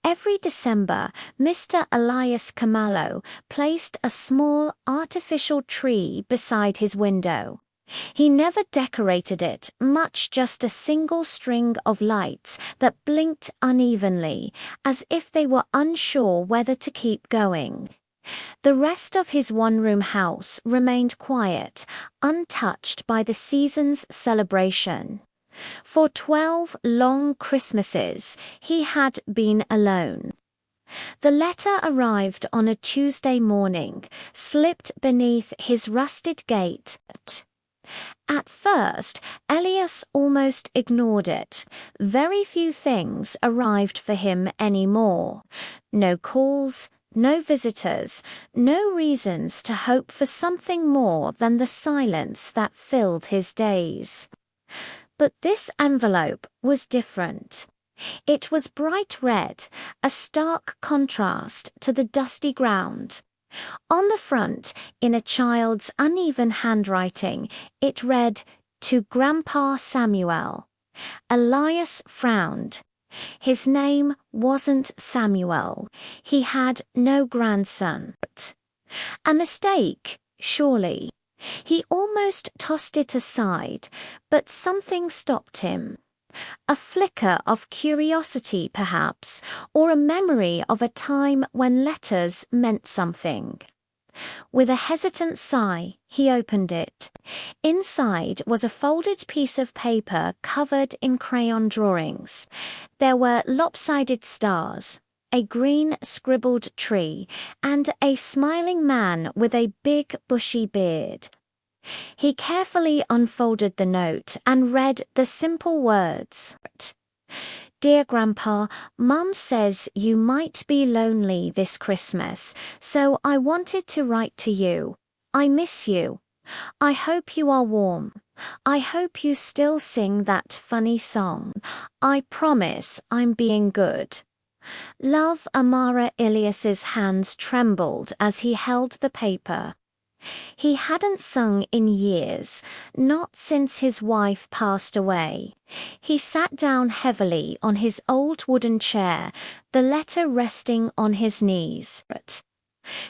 Every December, Mr. Elias Khumalo placed a small artificial tree beside his window. He never decorated it, much just a single string of lights that blinked unevenly, as if they were unsure whether to keep going. The rest of his one-room house remained quiet, untouched by the season's celebration. For 12 long Christmases, he had been alone. The letter arrived on a Tuesday morning, slipped beneath his rusted gate. At first, Elias almost ignored it. Very few things arrived for him anymore. No calls, no visitors, no reasons to hope for something more than the silence that filled his days. But this envelope was different. It was bright red, a stark contrast to the dusty ground. On the front, in a child's uneven handwriting, it read, "To Grandpa Samuel." Elias frowned. His name wasn't Samuel. He had no grandson. A mistake, surely. He almost tossed it aside, but something stopped him. A flicker of curiosity, perhaps, or a memory of a time when letters meant something. With a hesitant sigh, he opened it. Inside was a folded piece of paper covered in crayon drawings. There were lopsided stars, a green scribbled tree, and a smiling man with a big bushy beard. He carefully unfolded the note and read the simple words. "Dear Grandpa, Mum says you might be lonely this Christmas, so I wanted to write to you. I miss you. I hope you are warm. I hope you still sing that funny song. I promise I'm being good. Love." Amara. Elias's hands trembled as he held the paper. He hadn't sung in years, not since his wife passed away. He sat down heavily on his old wooden chair, the letter resting on his knees.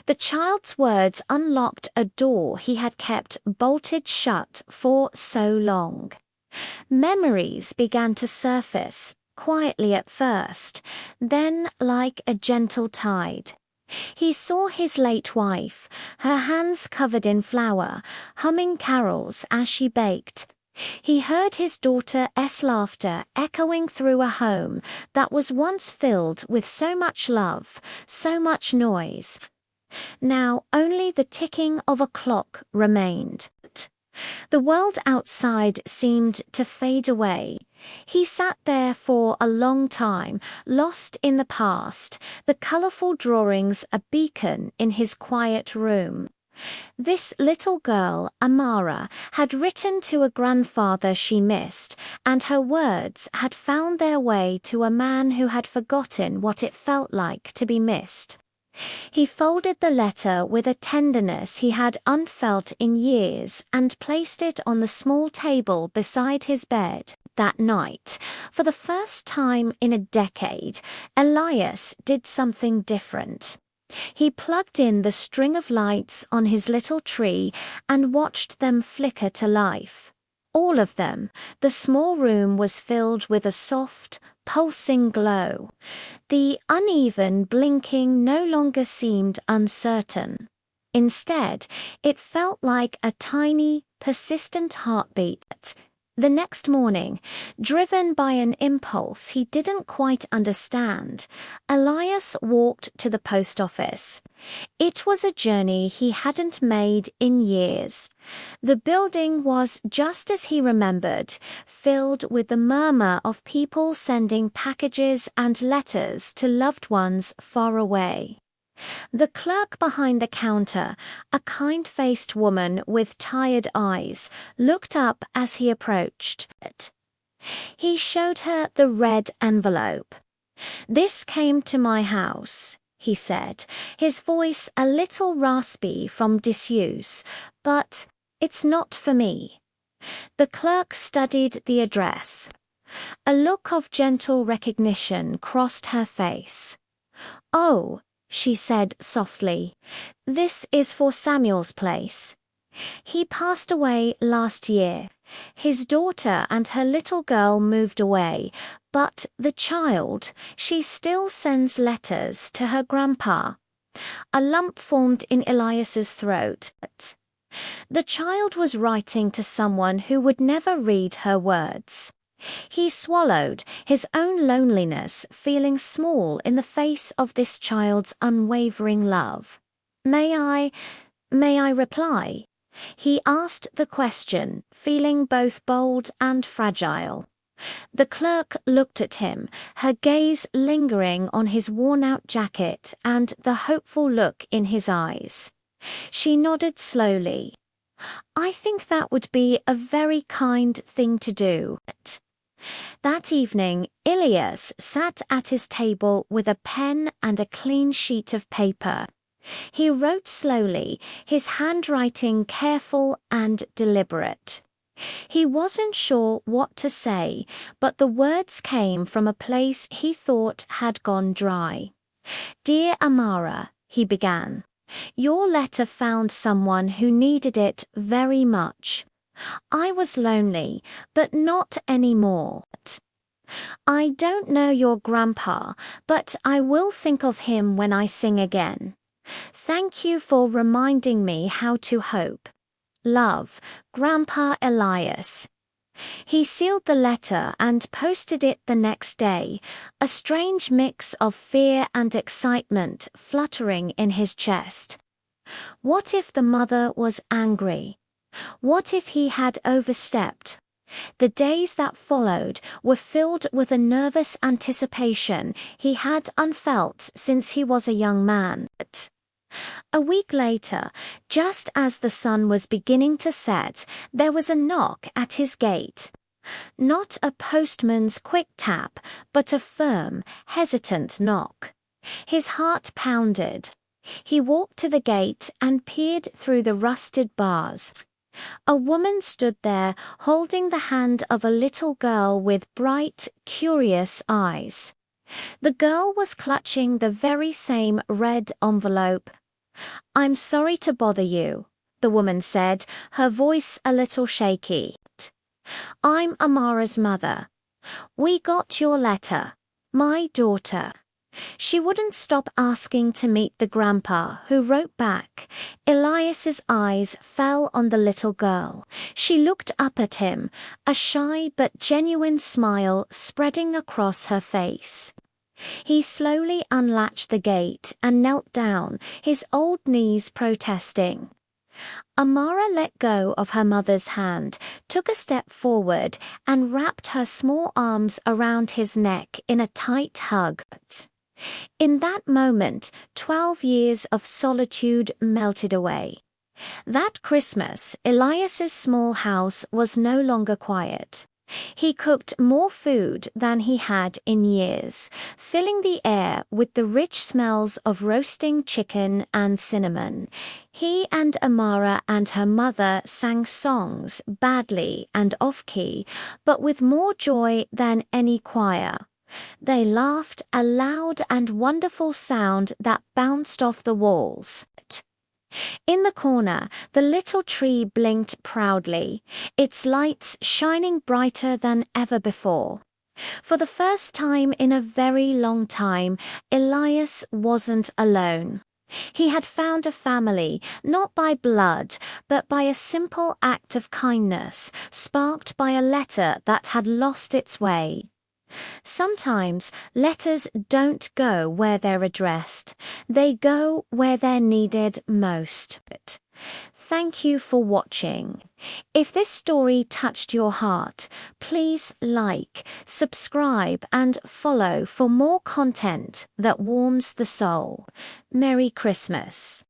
The child's words unlocked a door he had kept bolted shut for so long. Memories began to surface, quietly at first, then like a gentle tide. He saw his late wife, her hands covered in flour, humming carols as she baked. He heard his daughter's laughter echoing through a home that was once filled with so much love, so much noise. Now only the ticking of a clock remained. The world outside seemed to fade away. He sat there for a long time, lost in the past, the colourful drawings a beacon in his quiet room. This little girl, Amara, had written to a grandfather she missed, and her words had found their way to a man who had forgotten what it felt like to be missed. He folded the letter with a tenderness he had unfelt in years and placed it on the small table beside his bed. That night, for the first time in a decade, Elias did something different. He plugged in the string of lights on his little tree and watched them flicker to life. All of them. The small room was filled with a soft, pulsing glow. The uneven blinking no longer seemed uncertain. Instead, it felt like a tiny, persistent heartbeat. The next morning, driven by an impulse he didn't quite understand, Elias walked to the post office. It was a journey he hadn't made in years. The building was just as he remembered, filled with the murmur of people sending packages and letters to loved ones far away. The clerk behind the counter, a kind-faced woman with tired eyes, looked up as he approached. He showed her the red envelope. "This came to my house," he said, his voice a little raspy from disuse, "but it's not for me." The clerk studied the address. A look of gentle recognition crossed her face. "Oh," she said softly, "this is for Samuel's place. He passed away last year. His daughter and her little girl moved away, but the child, she still sends letters to her grandpa." A lump formed in Elias's throat. The child was writing to someone who would never read her words. He swallowed his own loneliness, feeling small in the face of this child's unwavering love. May I reply?" He asked the question, feeling both bold and fragile. The clerk looked at him, her gaze lingering on his worn-out jacket and the hopeful look in his eyes. She nodded slowly. "I think that would be a very kind thing to do." That evening, Elias sat at his table with a pen and a clean sheet of paper. He wrote slowly, his handwriting careful and deliberate. He wasn't sure what to say, but the words came from a place he thought had gone dry. "Dear Amara," he began, "your letter found someone who needed it very much. I was lonely, but not anymore. I don't know your grandpa, but I will think of him when I sing again. Thank you for reminding me how to hope. Love, Grandpa Elias." He sealed the letter and posted it the next day, a strange mix of fear and excitement fluttering in his chest. What if the mother was angry? What if he had overstepped? The days that followed were filled with a nervous anticipation he had unfelt since he was a young man. A week later, just as the sun was beginning to set, there was a knock at his gate. Not a postman's quick tap, but a firm, hesitant knock. His heart pounded. He walked to the gate and peered through the rusted bars. A woman stood there, holding the hand of a little girl with bright, curious eyes. The girl was clutching the very same red envelope. "I'm sorry to bother you," the woman said, her voice a little shaky. "I'm Amara's mother. We got your letter. My daughter." She wouldn't stop asking to meet the grandpa, who wrote back. Elias's eyes fell on the little girl. She looked up at him, a shy but genuine smile spreading across her face. He slowly unlatched the gate and knelt down, his old knees protesting. Amara let go of her mother's hand, took a step forward, and wrapped her small arms around his neck in a tight hug. In that moment, 12 years of solitude melted away. That Christmas, Elias's small house was no longer quiet. He cooked more food than he had in years, filling the air with the rich smells of roasting chicken and cinnamon. He and Amara and her mother sang songs, badly and off-key, but with more joy than any choir. They laughed, a loud and wonderful sound that bounced off the walls. In the corner, the little tree blinked proudly, its lights shining brighter than ever before. For the first time in a very long time, Elias wasn't alone. He had found a family, not by blood, but by a simple act of kindness, sparked by a letter that had lost its way. Sometimes letters don't go where they're addressed. They go where they're needed most. Thank you for watching. If this story touched your heart, please like, subscribe, and follow for more content that warms the soul. Merry Christmas.